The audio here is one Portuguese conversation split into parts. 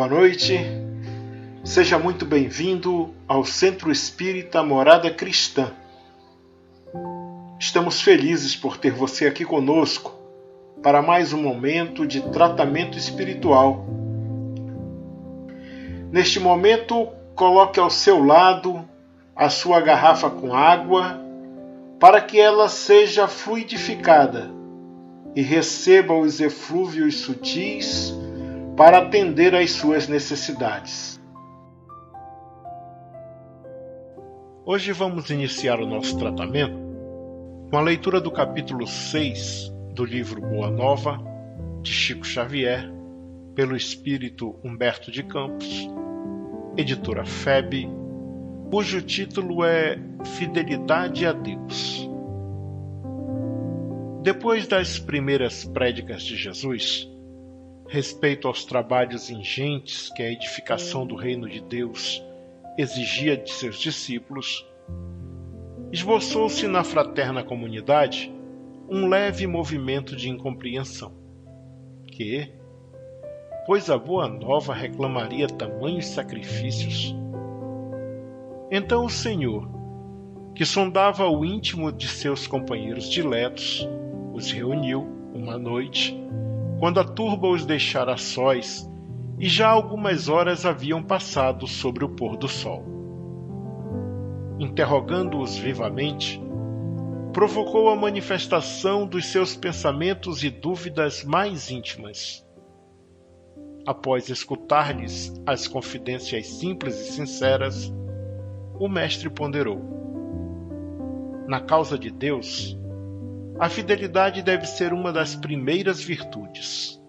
boa noite. Seja muito bem-vindo ao Centro Espírita Morada Cristã. Estamos felizes por ter você aqui conosco para mais um momento de tratamento espiritual. Neste momento, coloque ao seu lado a sua garrafa com água para que ela seja fluidificada e receba os eflúvios sutis para atender às suas necessidades. Hoje vamos iniciar o nosso tratamento com a leitura do capítulo 6 do livro Boa Nova, de Chico Xavier, pelo espírito Humberto de Campos, editora FEB, cujo título é Fidelidade a Deus. Depois das primeiras prédicas de Jesus, respeito aos trabalhos ingentes que a edificação do reino de Deus exigia de seus discípulos, esboçou-se na fraterna comunidade um leve movimento de incompreensão, que, pois a Boa Nova reclamaria tamanhos sacrifícios, então o Senhor, que sondava o íntimo de seus companheiros diletos, os reuniu uma noite, quando a turba os deixara sós e já algumas horas haviam passado sobre o pôr do sol. Interrogando-os vivamente, provocou a manifestação dos seus pensamentos e dúvidas mais íntimas. Após escutar-lhes as confidências simples e sinceras, o mestre ponderou: na causa de Deus, a fidelidade deve ser uma das primeiras virtudes.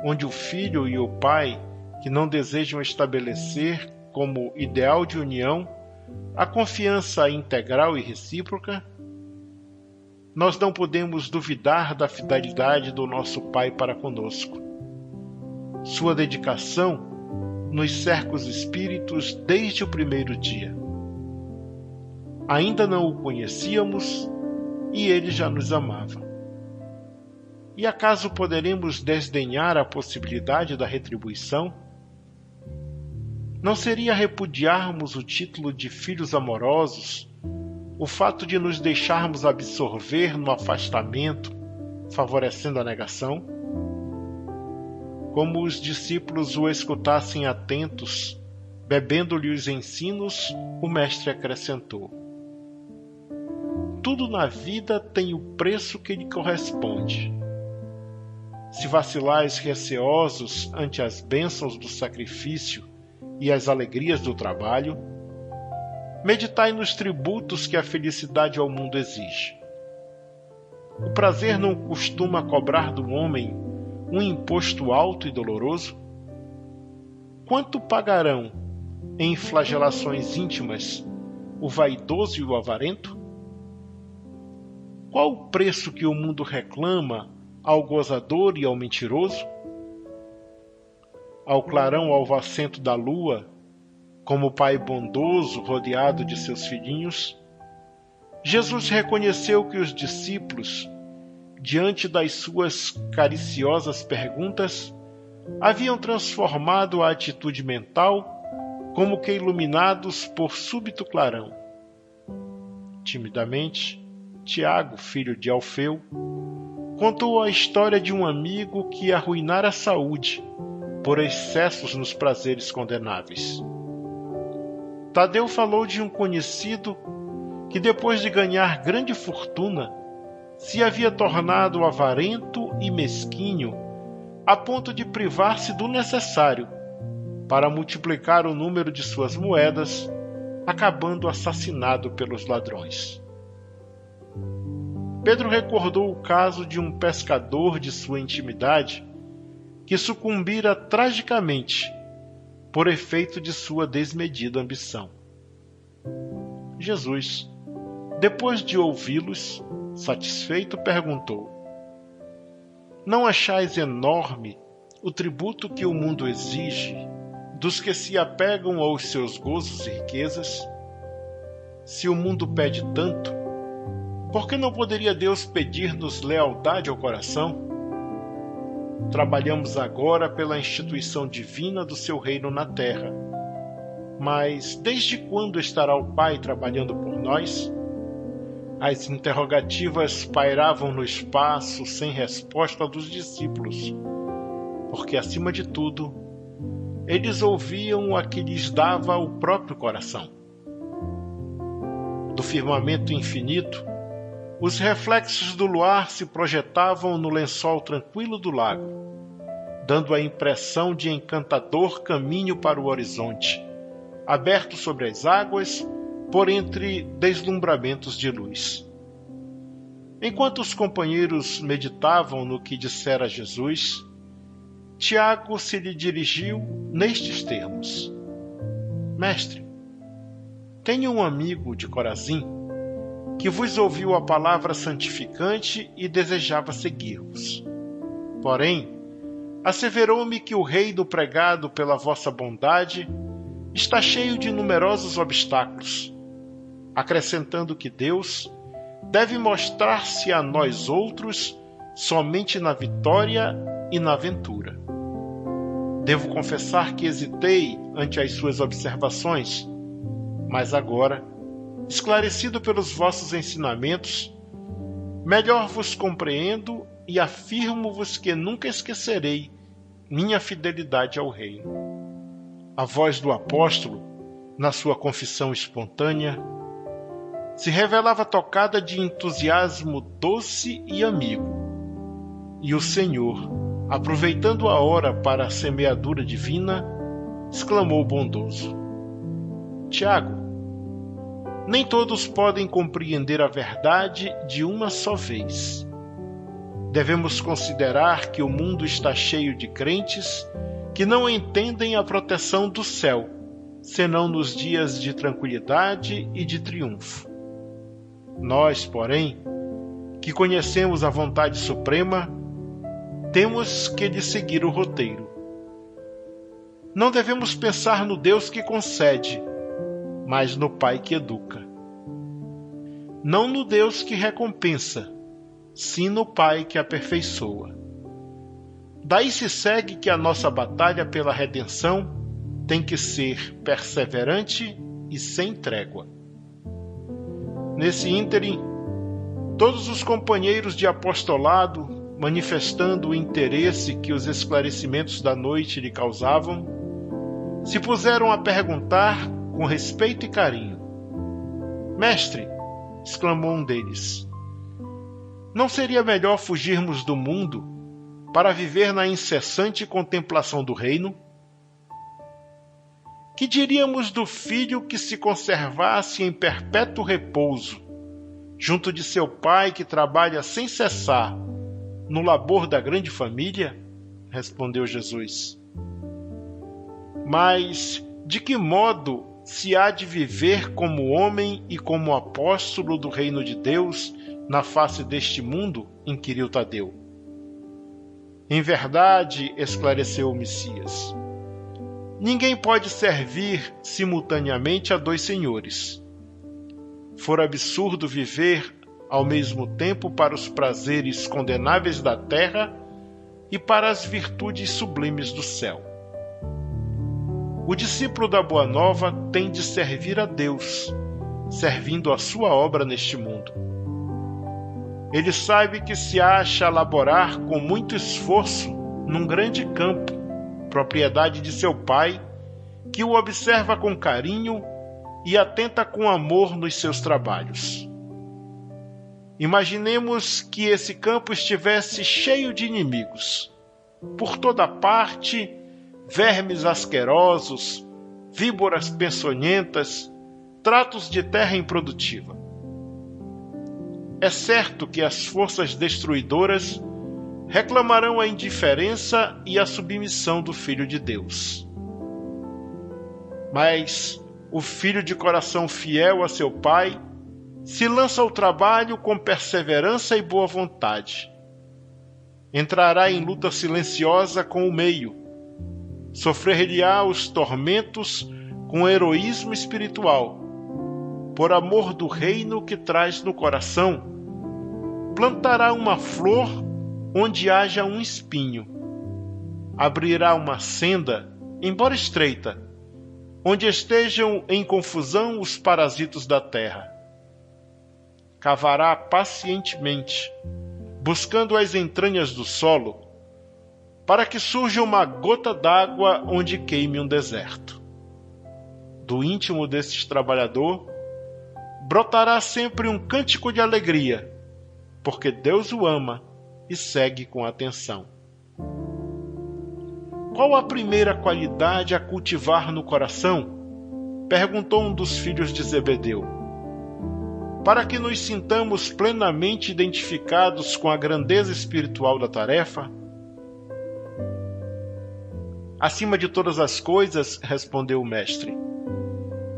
Onde o filho e o pai, que não desejam estabelecer como ideal de união a confiança integral e recíproca, nós não podemos duvidar da fidelidade do nosso Pai para conosco. Sua dedicação nos cerca os espíritos desde o primeiro dia. Ainda não o conhecíamos e ele já nos amava. E acaso poderemos desdenhar a possibilidade da retribuição? Não seria repudiarmos o título de filhos amorosos o fato de nos deixarmos absorver no afastamento, favorecendo a negação? Como os discípulos o escutassem atentos, bebendo-lhe os ensinos, o mestre acrescentou: tudo na vida tem o preço que lhe corresponde. Se vacilais receosos ante as bênçãos do sacrifício e as alegrias do trabalho, meditai nos tributos que a felicidade ao mundo exige. O prazer não costuma cobrar do homem um imposto alto e doloroso? Quanto pagarão, em flagelações íntimas, o vaidoso e o avarento? Qual o preço que o mundo reclama ao gozador e ao mentiroso? Ao clarão alvacento da lua, como pai bondoso rodeado de seus filhinhos, Jesus reconheceu que os discípulos, diante das suas cariciosas perguntas, haviam transformado a atitude mental como que iluminados por súbito clarão. Timidamente, Tiago, filho de Alfeu, contou a história de um amigo que arruinara a saúde por excessos nos prazeres condenáveis. Tadeu falou de um conhecido que, depois de ganhar grande fortuna, se havia tornado avarento e mesquinho a ponto de privar-se do necessário para multiplicar o número de suas moedas, acabando assassinado pelos ladrões. Pedro recordou o caso de um pescador de sua intimidade que sucumbira tragicamente por efeito de sua desmedida ambição. Jesus, depois de ouvi-los, satisfeito, perguntou: não achais enorme o tributo que o mundo exige dos que se apegam aos seus gozos e riquezas? Se o mundo pede tanto, por que não poderia Deus pedir-nos lealdade ao coração? trabalhamos agora pela instituição divina do seu reino na terra. Mas desde quando estará o Pai trabalhando por nós? As interrogativas pairavam no espaço sem resposta dos discípulos, porque, acima de tudo, eles ouviam a que lhes dava o próprio coração. Do firmamento infinito, os reflexos do luar se projetavam no lençol tranquilo do lago, dando a impressão de encantador caminho para o horizonte, aberto sobre as águas, por entre deslumbramentos de luz. Enquanto os companheiros meditavam no que dissera Jesus, Tiago se lhe dirigiu nestes termos: Mestre, tenho um amigo de Corazim que vos ouviu a palavra santificante e desejava seguir-vos. Porém, asseverou-me que o reino pregado pela vossa bondade está cheio de numerosos obstáculos, acrescentando que Deus deve mostrar-se a nós outros somente na vitória e na ventura. Devo confessar que hesitei ante as suas observações, mas agora, esclarecido pelos vossos ensinamentos, melhor vos compreendo e afirmo-vos que nunca esquecerei minha fidelidade ao reino. A voz do apóstolo, na sua confissão espontânea, se revelava tocada de entusiasmo doce e amigo. E o Senhor, aproveitando a hora para a semeadura divina, exclamou bondoso: Tiago, nem todos podem compreender a verdade de uma só vez. Devemos considerar que o mundo está cheio de crentes que não entendem a proteção do céu, senão nos dias de tranquilidade e de triunfo. Nós, porém, que conhecemos a vontade suprema, temos que lhe seguir o roteiro. Não devemos pensar no Deus que concede, mas no Pai que educa. Não no Deus que recompensa, sim no Pai que aperfeiçoa. Daí se segue que a nossa batalha pela redenção tem que ser perseverante e sem trégua. Nesse ínterim, todos os companheiros de apostolado, manifestando o interesse que os esclarecimentos da noite lhe causavam, se puseram a perguntar com respeito e carinho: Mestre, exclamou um deles, não seria melhor fugirmos do mundo para viver na incessante contemplação do reino? Que diríamos do filho que se conservasse em perpétuo repouso, junto de seu pai que trabalha sem cessar no labor da grande família? Respondeu Jesus. Mas de que modo se há de viver como homem e como apóstolo do reino de Deus na face deste mundo? Inquiriu Tadeu. Em verdade, esclareceu o Messias, ninguém pode servir simultaneamente a dois senhores. For absurdo viver ao mesmo tempo para os prazeres condenáveis da terra e para as virtudes sublimes do céu. O discípulo da Boa Nova tem de servir a Deus, servindo a sua obra neste mundo. Ele sabe que se acha a laborar com muito esforço num grande campo, propriedade de seu pai, que o observa com carinho e atenta com amor nos seus trabalhos. Imaginemos que esse campo estivesse cheio de inimigos. Por toda parte, vermes asquerosos, víboras peçonhentas, tratos de terra improdutiva. É certo que as forças destruidoras reclamarão a indiferença e a submissão do Filho de Deus. Mas o filho de coração fiel a seu pai se lança ao trabalho com perseverança e boa vontade. Entrará em luta silenciosa com o meio, sofrer-lhe-á os tormentos com heroísmo espiritual, por amor do reino que traz no coração, plantará uma flor onde haja um espinho, abrirá uma senda, embora estreita, onde estejam em confusão os parasitos da terra. Cavará pacientemente, buscando as entranhas do solo, para que surja uma gota d'água onde queime um deserto. Do íntimo deste trabalhador brotará sempre um cântico de alegria, porque Deus o ama e segue com atenção. Qual a primeira qualidade a cultivar no coração? Perguntou um dos filhos de Zebedeu. Para que nos sintamos plenamente identificados com a grandeza espiritual da tarefa? Acima de todas as coisas, respondeu o mestre,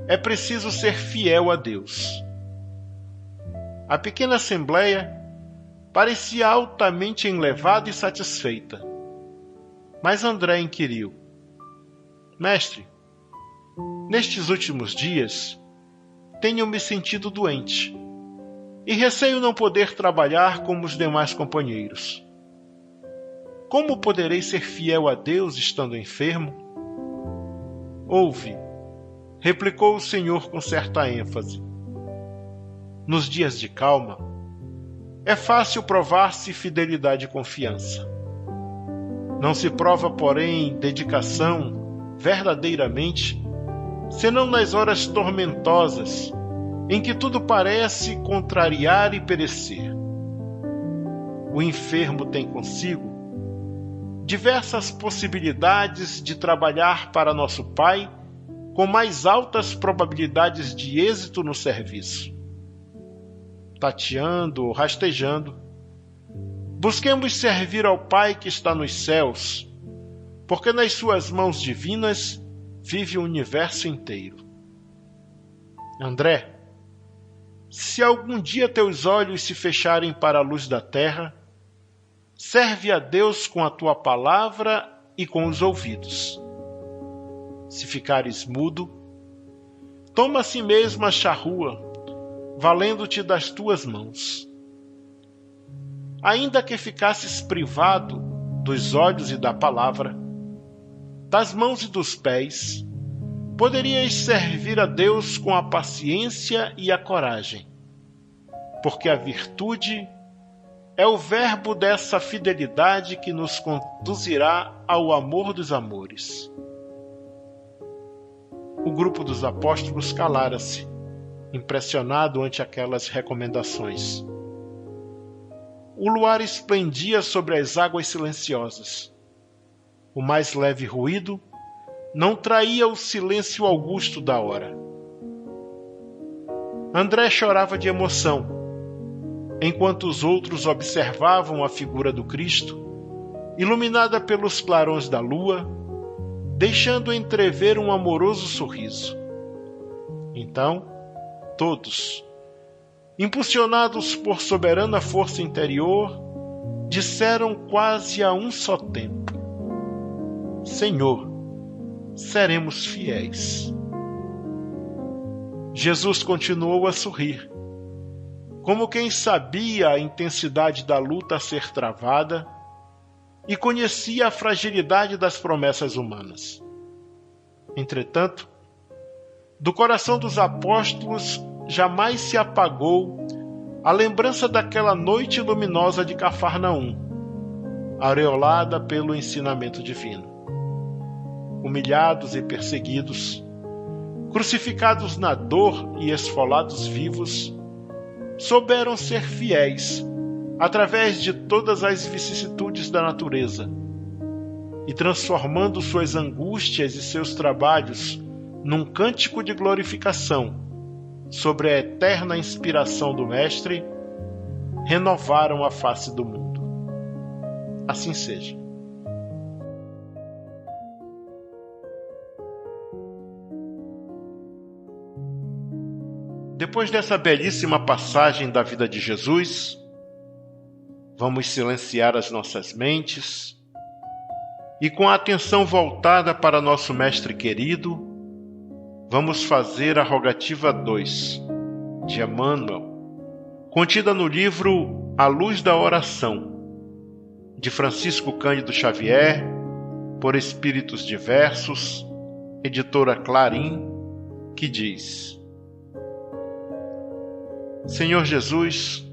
é preciso ser fiel a Deus. A pequena assembleia parecia altamente enlevada e satisfeita. Mas André inquiriu: Mestre, nestes últimos dias tenho me sentido doente e receio não poder trabalhar como os demais companheiros. Como poderei ser fiel a Deus estando enfermo? Ouve, replicou o Senhor com certa ênfase. Nos dias de calma, é fácil provar-se fidelidade e confiança. Não se prova, porém, dedicação verdadeiramente, senão nas horas tormentosas, em que tudo parece contrariar e perecer. O enfermo tem consigo diversas possibilidades de trabalhar para nosso Pai com mais altas probabilidades de êxito no serviço. Tateando ou rastejando, busquemos servir ao Pai que está nos céus, porque nas suas mãos divinas vive o universo inteiro. André, se algum dia teus olhos se fecharem para a luz da terra, serve a Deus com a tua palavra e com os ouvidos. Se ficares mudo, toma a si mesmo a charrua, valendo-te das tuas mãos. Ainda que ficasses privado dos olhos e da palavra, das mãos e dos pés, poderias servir a Deus com a paciência e a coragem, porque a virtude é o verbo dessa fidelidade que nos conduzirá ao amor dos amores. O grupo dos apóstolos calara-se, impressionado ante aquelas recomendações. O luar esplendia sobre as águas silenciosas. O mais leve ruído não traía o silêncio augusto da hora. André chorava de emoção, enquanto os outros observavam a figura do Cristo, iluminada pelos clarões da lua, deixando entrever um amoroso sorriso. Então, todos, impulsionados por soberana força interior, disseram quase a um só tempo: Senhor, seremos fiéis. Jesus continuou a sorrir, como quem sabia a intensidade da luta a ser travada e conhecia a fragilidade das promessas humanas. Entretanto, do coração dos apóstolos jamais se apagou a lembrança daquela noite luminosa de Cafarnaum, aureolada pelo ensinamento divino. Humilhados e perseguidos, crucificados na dor e esfolados vivos, souberam ser fiéis através de todas as vicissitudes da natureza e transformando suas angústias e seus trabalhos num cântico de glorificação sobre a eterna inspiração do Mestre, renovaram a face do mundo. Assim seja. Depois dessa belíssima passagem da vida de Jesus, vamos silenciar as nossas mentes e, com a atenção voltada para nosso Mestre querido, vamos fazer a rogativa 2 de Emmanuel, contida no livro A Luz da Oração, de Francisco Cândido Xavier, por Espíritos Diversos, editora Clarim, que diz: Senhor Jesus,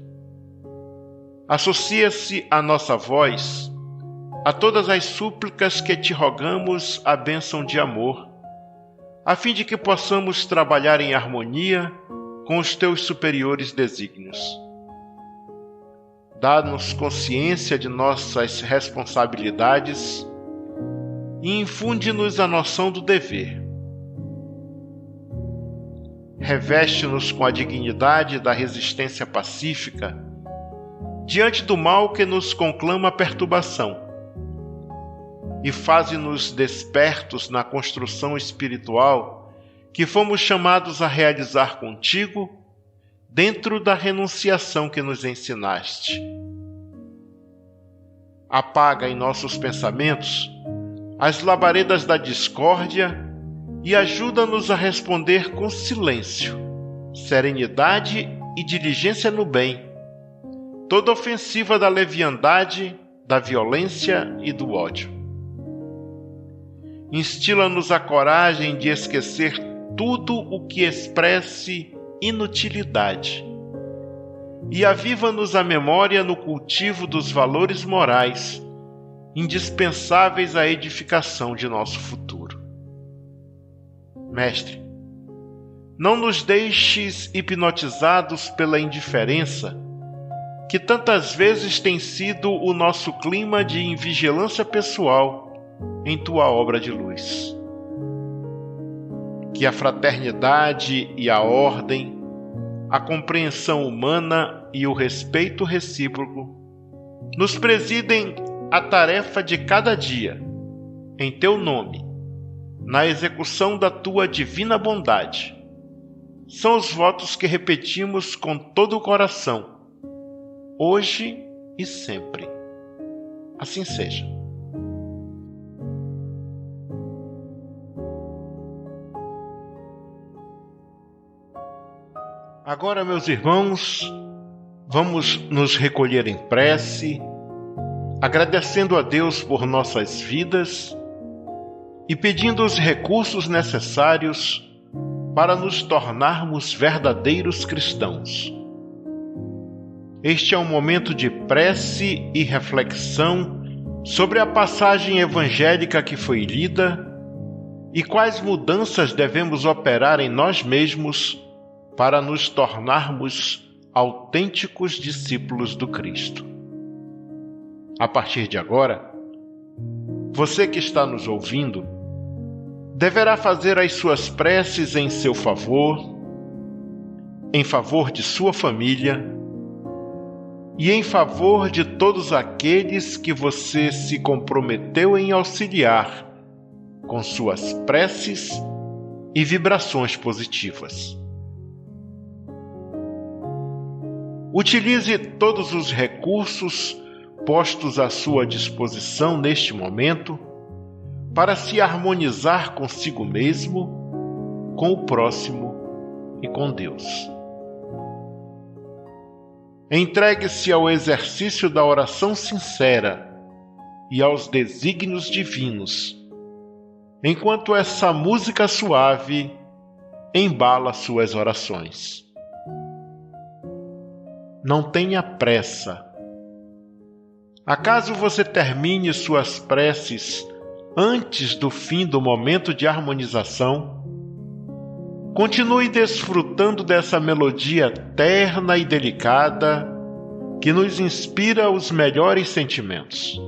associa-se a nossa voz a todas as súplicas que te rogamos a bênção de amor, a fim de que possamos trabalhar em harmonia com os teus superiores desígnios. Dá-nos consciência de nossas responsabilidades e infunde-nos a noção do dever. Reveste-nos com a dignidade da resistência pacífica diante do mal que nos conclama a perturbação e faze-nos despertos na construção espiritual que fomos chamados a realizar contigo dentro da renunciação que nos ensinaste. Apaga em nossos pensamentos as labaredas da discórdia e ajuda-nos a responder com silêncio, serenidade e diligência no bem, toda ofensiva da leviandade, da violência e do ódio. Instila-nos a coragem de esquecer tudo o que expresse inutilidade e aviva-nos a memória no cultivo dos valores morais indispensáveis à edificação de nosso futuro. Mestre, não nos deixes hipnotizados pela indiferença que tantas vezes tem sido o nosso clima de invigilância pessoal em tua obra de luz. Que a fraternidade e a ordem, a compreensão humana e o respeito recíproco nos presidem a tarefa de cada dia, em teu nome, na execução da tua divina bondade. São os votos que repetimos com todo o coração, hoje e sempre. Assim seja. Agora, meus irmãos, vamos nos recolher em prece, agradecendo a Deus por nossas vidas e pedindo os recursos necessários para nos tornarmos verdadeiros cristãos. Este é um momento de prece e reflexão sobre a passagem evangélica que foi lida e quais mudanças devemos operar em nós mesmos para nos tornarmos autênticos discípulos do Cristo. A partir de agora, você que está nos ouvindo deverá fazer as suas preces em seu favor, em favor de sua família e em favor de todos aqueles que você se comprometeu em auxiliar com suas preces e vibrações positivas. Utilize todos os recursos postos à sua disposição neste momento para se harmonizar consigo mesmo, com o próximo e com Deus. Entregue-se ao exercício da oração sincera e aos desígnios divinos, enquanto essa música suave embala suas orações. Não tenha pressa. Acaso você termine suas preces antes do fim do momento de harmonização? Continue desfrutando dessa melodia terna e delicada que nos inspira os melhores sentimentos.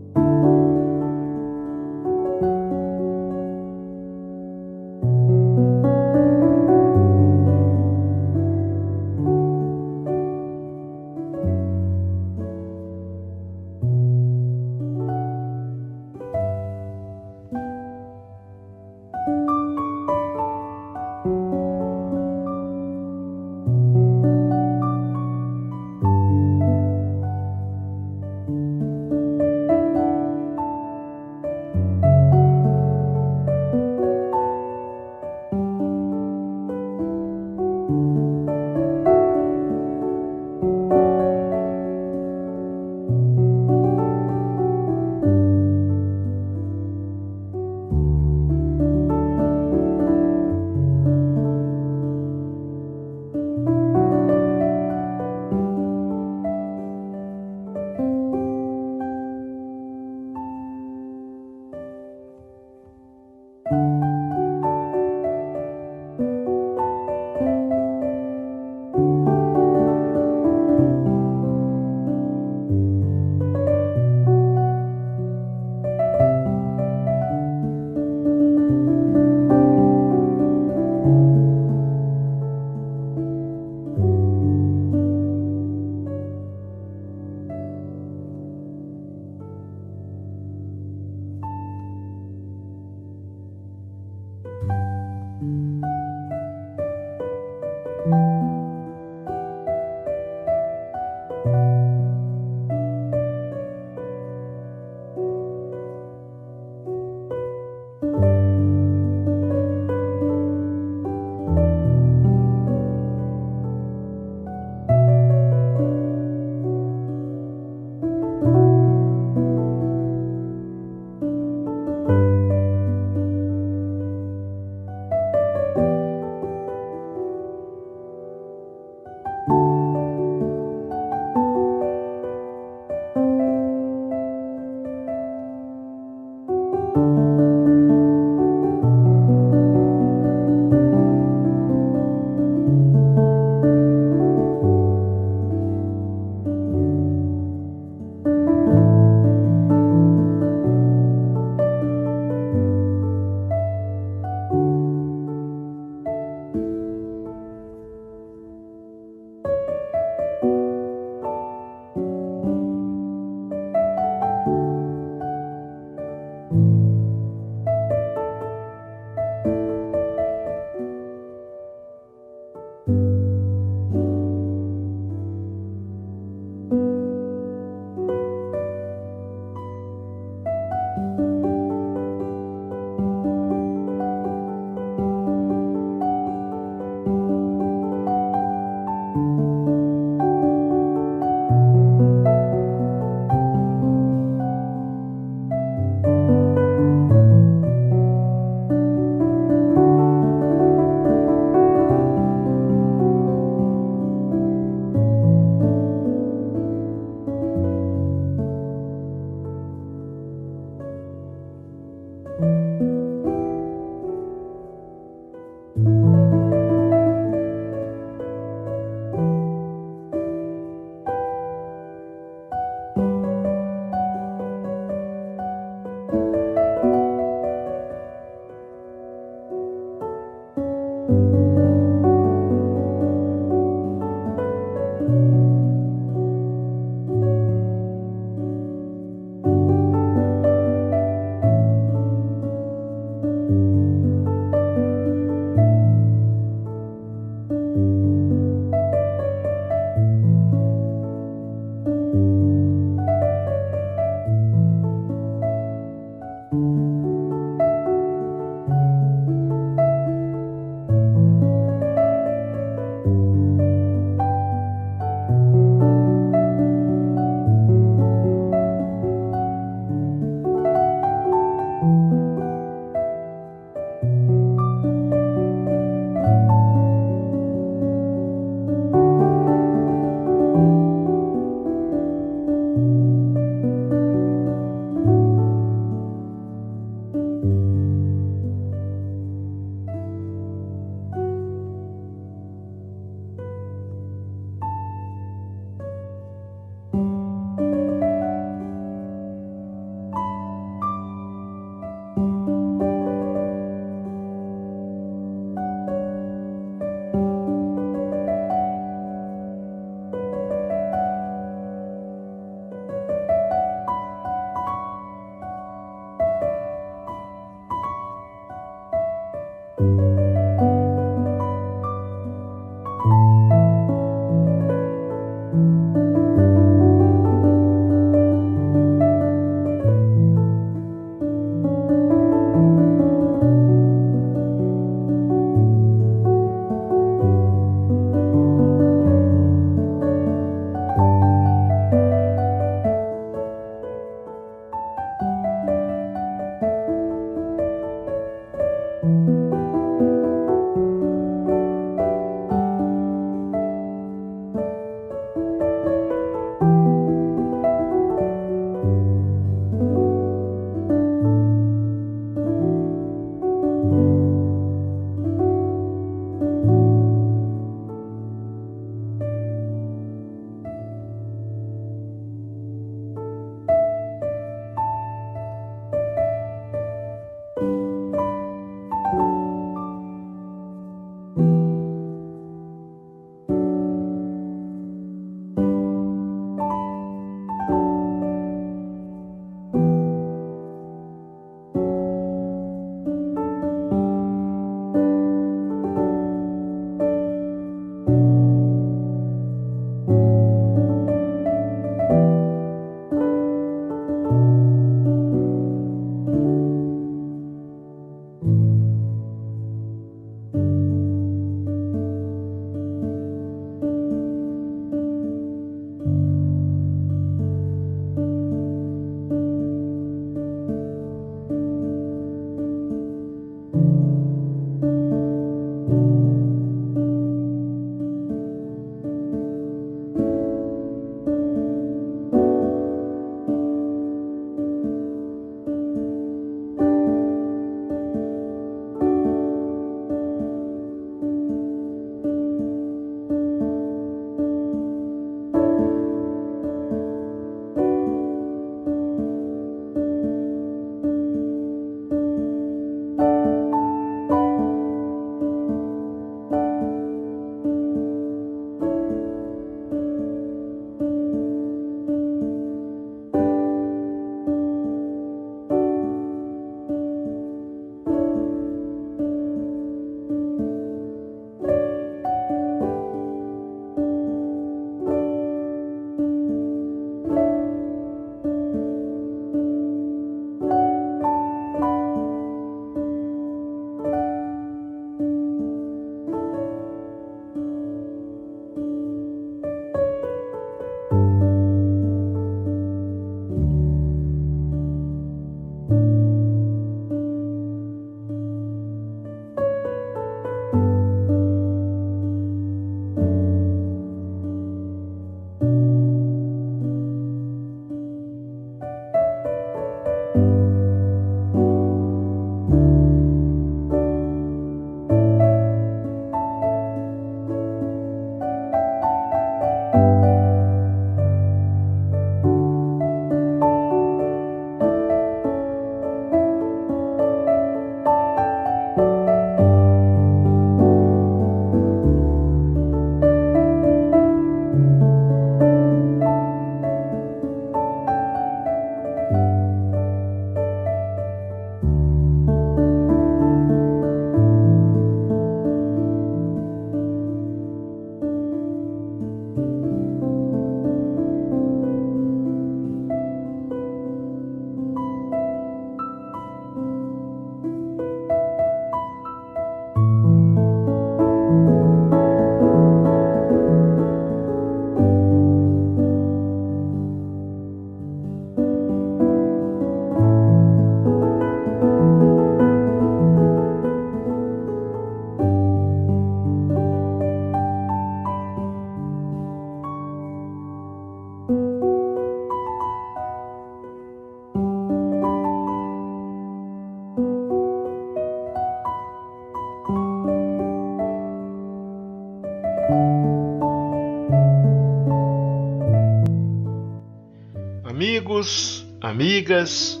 amigos, amigas,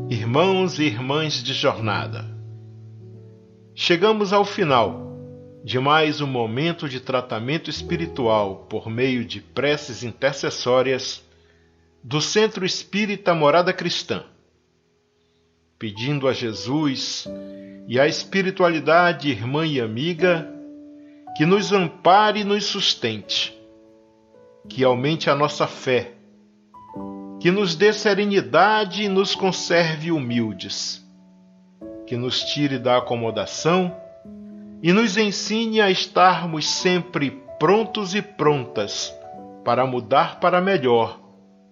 irmãos e irmãs de jornada. Chegamos ao final de mais um momento de tratamento espiritual por meio de preces intercessórias do Centro Espírita Morada Cristã, pedindo a Jesus e à espiritualidade irmã e amiga que nos ampare e nos sustente, que aumente a nossa fé, que nos dê serenidade e nos conserve humildes, que nos tire da acomodação e nos ensine a estarmos sempre prontos e prontas para mudar para melhor,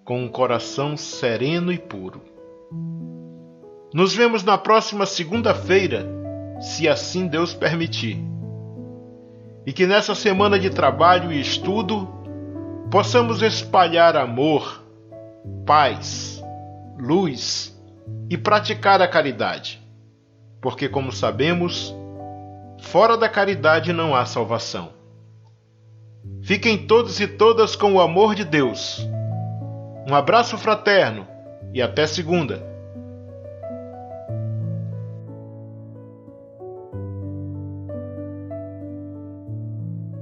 com um coração sereno e puro. Nos vemos na próxima segunda-feira, se assim Deus permitir. E que nessa semana de trabalho e estudo possamos espalhar amor, paz, luz e praticar a caridade, porque, como sabemos, fora da caridade não há salvação. Fiquem todos e todas com o amor de Deus. Um abraço fraterno e até segunda.